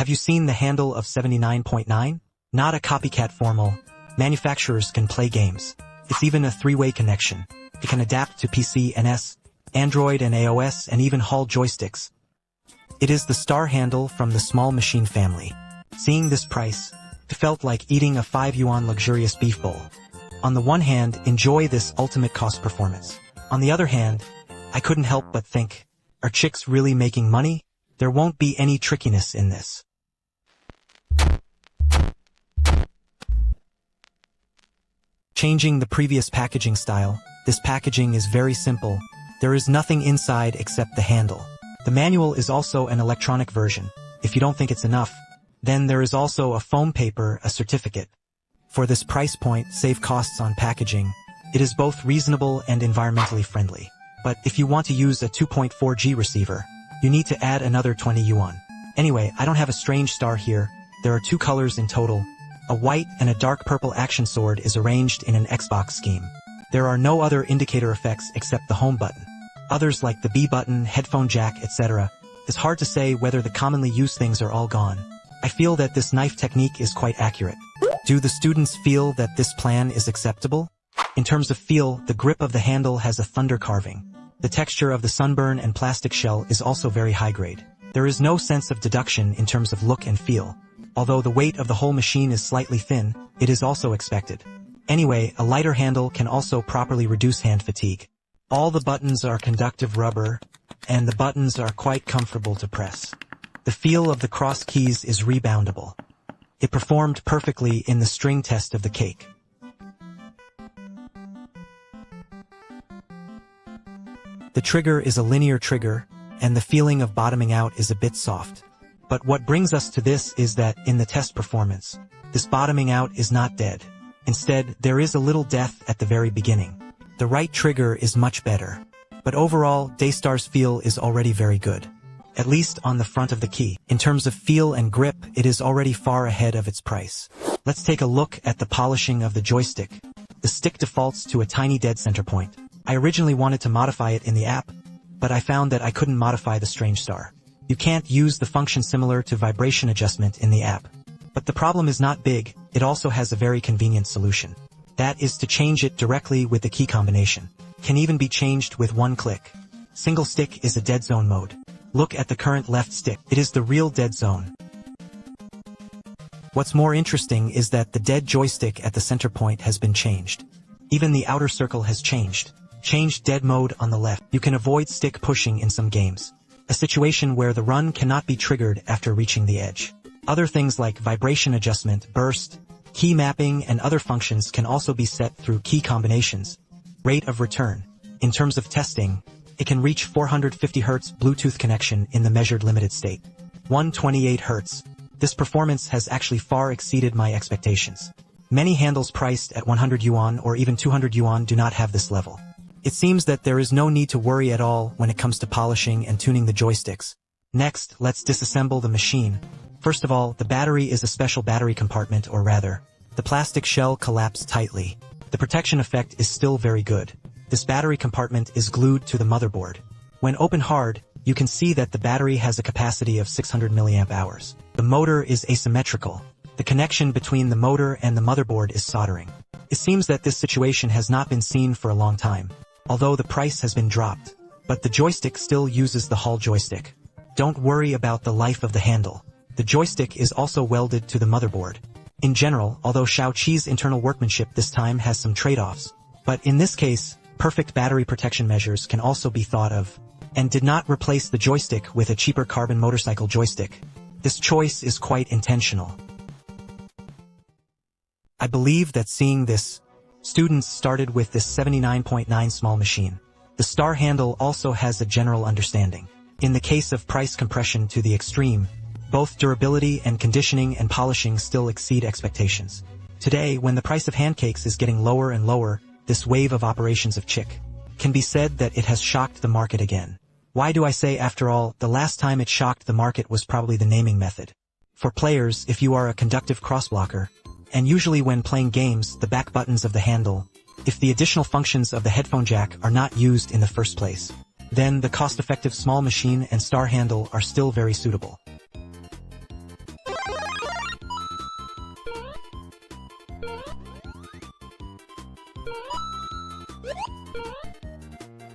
Have you seen the handle of 79.9? Not a copycat formal. Manufacturers can play games. It's even a three-way connection. It can adapt to PC, NS, Android and iOS, and even Hall joysticks. It is the Star handle from the small machine family. Seeing this price, it felt like eating a 5 yuan luxurious beef bowl. On the one hand, enjoy this ultimate cost performance. On the other hand, I couldn't help but think, are chicks really making money? There won't be any trickiness in this. Changing the previous packaging style, this packaging is very simple. There is nothing inside except the handle. The manual is also an electronic version. If you don't think it's enough, then there is also a foam paper, a certificate. For this price point, save costs on packaging. It is both reasonable and environmentally friendly. But if you want to use a 2.4G receiver, you need to add another 20 yuan. Anyway, I don't have a strange star here. There are two colors in total. A white and a dark purple action sword is arranged in an Xbox scheme. There are no other indicator effects except the home button. Others like the B button, headphone jack, etc. It's hard to say whether the commonly used things are all gone. I feel that this knife technique is quite accurate. Do the students feel that this plan is acceptable? In terms of feel, the grip of the handle has a thunder carving. The texture of the sunburn and plastic shell is also very high grade. There is no sense of deduction in terms of look and feel. Although the weight of the whole machine is slightly thin, it is also expected. Anyway, a lighter handle can also properly reduce hand fatigue. All the buttons are conductive rubber, and the buttons are quite comfortable to press. The feel of the cross keys is reboundable. It performed perfectly in the string test of the cake. The trigger is a linear trigger, and the feeling of bottoming out is a bit soft. But what brings us to this is that, in the test performance, this bottoming out is not dead. Instead, there is a little death at the very beginning. The right trigger is much better. But overall, Daystar's feel is already very good. At least on the front of the key. In terms of feel and grip, it is already far ahead of its price. Let's take a look at the polishing of the joystick. The stick defaults to a tiny dead center point. I originally wanted to modify it in the app, but I found that I couldn't modify the strange star. You can't use the function similar to vibration adjustment in the app. But the problem is not big, it also has a very convenient solution. That is to change it directly with the key combination. Can even be changed with one click. Single stick is a dead zone mode. Look at the current left stick, it is the real dead zone. What's more interesting is that the dead joystick at the center point has been changed. Even the outer circle has changed. Change dead mode on the left. You can avoid stick pushing in some games. A situation where the run cannot be triggered after reaching the edge. Other things like vibration adjustment, burst, key mapping, and other functions can also be set through key combinations. Rate of return. In terms of testing, it can reach 450 Hz Bluetooth connection in the measured limited state. 128 Hz. This performance has actually far exceeded my expectations. Many handles priced at 100 yuan or even 200 yuan do not have this level. It seems that there is no need to worry at all when it comes to polishing and tuning the joysticks. Next, let's disassemble the machine. First of all, the battery is a special battery compartment, or rather, the plastic shell collapsed tightly. The protection effect is still very good. This battery compartment is glued to the motherboard. When open hard, you can see that the battery has a capacity of 600 mAh. The motor is asymmetrical. The connection between the motor and the motherboard is soldering. It seems that this situation has not been seen for a long time, although the price has been dropped. But the joystick still uses the Hall joystick. Don't worry about the life of the handle. The joystick is also welded to the motherboard. In general, although Shaoqi's internal workmanship this time has some trade-offs, but in this case, perfect battery protection measures can also be thought of, and did not replace the joystick with a cheaper carbon motorcycle joystick. This choice is quite intentional. I believe that seeing this, students started with this 79.9 small machine. The Star handle also has a general understanding. In the case of price compression to the extreme, both durability and conditioning and polishing still exceed expectations. Today, when the price of handcakes is getting lower and lower, this wave of operations of Chick can be said that it has shocked the market again. Why do I say, after all, the last time it shocked the market was probably the naming method. For players, if you are a conductive crossblocker, and usually when playing games, the back buttons of the handle, if the additional functions of the headphone jack are not used in the first place, then the cost-effective small machine and Star handle are still very suitable.